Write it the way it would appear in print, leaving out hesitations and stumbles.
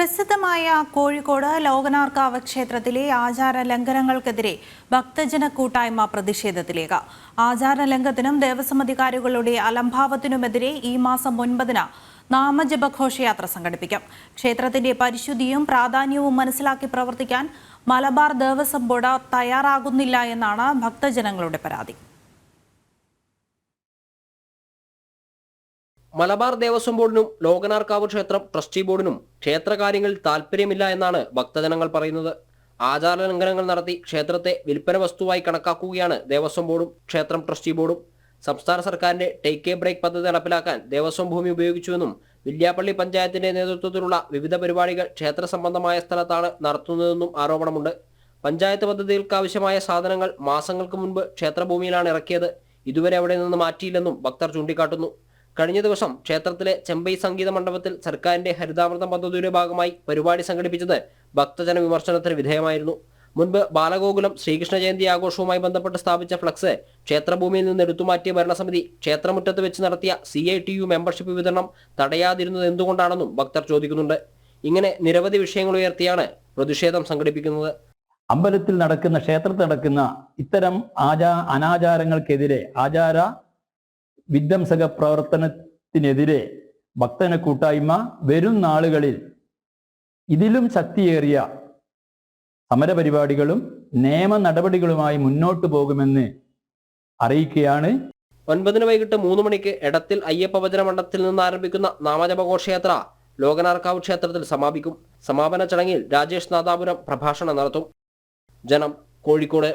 പ്രസിദ്ധമായ കോഴിക്കോട് ലോകനാർക്കാവ് ക്ഷേത്രത്തിലെ ആചാര ലംഘനങ്ങൾക്കെതിരെ ഭക്തജന കൂട്ടായ്മ പ്രതിഷേധത്തിലേക്ക്. ആചാര ലംഘനത്തിനും ദേവസ്വം അധികാരികളുടെ അലംഭാവത്തിനുമെതിരെ ഈ മാസം 9-ന് നാമജപഘോഷയാത്ര സംഘടിപ്പിക്കും. ക്ഷേത്രത്തിന്റെ പരിശുദ്ധിയും പ്രാധാന്യവും മനസ്സിലാക്കി പ്രവർത്തിക്കാൻ മലബാർ ദേവസ്വം ബോർഡ് തയ്യാറാകുന്നില്ല എന്നാണ് ഭക്തജനങ്ങളുടെ പരാതി. മലബാർ ദേവസ്വം ബോർഡിനും ലോകനാർക്കാവ് ക്ഷേത്രം ട്രസ്റ്റി ബോർഡിനും ക്ഷേത്രകാര്യങ്ങളിൽ താല്പര്യമില്ല എന്നാണ് ഭക്തജനങ്ങൾ പറയുന്നത്. ആചാര ലംഘനങ്ങൾ നടത്തി ക്ഷേത്രത്തെ വിൽപ്പന വസ്തുവായി കണക്കാക്കുകയാണ് ദേവസ്വം ബോർഡും ക്ഷേത്രം ട്രസ്റ്റി ബോർഡും. സംസ്ഥാന സർക്കാരിന്റെ ടേക്ക് എ ബ്രേക്ക് പദ്ധതി നടപ്പിലാക്കാൻ ദേവസ്വം ഭൂമി ഉപയോഗിച്ചുവെന്നും വില്യാപ്പള്ളി പഞ്ചായത്തിന്റെ നേതൃത്വത്തിലുള്ള വിവിധ പരിപാടികൾ ക്ഷേത്ര സംബന്ധമായ സ്ഥലത്താണ് നടത്തുന്നതെന്നും ആരോപണമുണ്ട്. പഞ്ചായത്ത് പദ്ധതികൾക്ക് ആവശ്യമായ സാധനങ്ങൾ മാസങ്ങൾക്ക് മുൻപ് ക്ഷേത്രഭൂമിയിലാണ് ഇറക്കിയത്. ഇതുവരെ അവിടെ നിന്ന് മാറ്റിയില്ലെന്നും ഭക്തർ ചൂണ്ടിക്കാട്ടുന്നു. കഴിഞ്ഞ ദിവസം ക്ഷേത്രത്തിലെ ചെമ്പൈ സംഗീത മണ്ഡപത്തിൽ സർക്കാരിന്റെ ഹരിതാമൃതം പദ്ധതിയുടെ ഭാഗമായി പരിപാടി സംഘടിപ്പിച്ചത് ഭക്തജന വിമർശനത്തിന് വിധേയമായിരുന്നു. മുൻപ് ബാലഗോകുലം ശ്രീകൃഷ്ണ ജയന്തി ആഘോഷവുമായി ബന്ധപ്പെട്ട് സ്ഥാപിച്ച ഫ്ലക്സ് ക്ഷേത്രഭൂമിയിൽ നിന്ന് എടുത്തുമാറ്റിയ ഭരണസമിതി ക്ഷേത്രമുറ്റത്ത് വെച്ച് നടത്തിയ CITU മെമ്പർഷിപ്പ് വിതരണം തടയാതിരുന്നത് എന്തുകൊണ്ടാണെന്നും ഭക്തർ ചോദിക്കുന്നുണ്ട്. ഇങ്ങനെ നിരവധി വിഷയങ്ങൾ ഉയർത്തിയാണ് പ്രതിഷേധം സംഘടിപ്പിക്കുന്നത്. അമ്പലത്തിൽ നടക്കുന്ന ക്ഷേത്രത്തിൽ നടക്കുന്ന ഇത്തരം അനാചാരങ്ങൾക്കെതിരെ ആചാര വിധ്വംസക പ്രവർത്തനത്തിനെതിരെ ഭക്തജന കൂട്ടായ്മ വരും നാളുകളിൽ ഇതിലും ശക്തിയേറിയ സമരപരിപാടികളും നിയമ നടപടികളുമായി മുന്നോട്ടു പോകുമെന്ന് അറിയിക്കുകയാണ്. 9-ന് വൈകിട്ട് 3 മണിക്ക് എടത്തിൽ അയ്യപ്പ ഭജന മണ്ഡപത്തിൽ നിന്ന് ആരംഭിക്കുന്ന നാമജപഘോഷയാത്ര ലോകനാർക്കാവ് ക്ഷേത്രത്തിൽ സമാപിക്കും. സമാപന ചടങ്ങിൽ രാജേഷ് നാദാപുരം പ്രഭാഷണം നടത്തും. ജനം, കോഴിക്കോട്.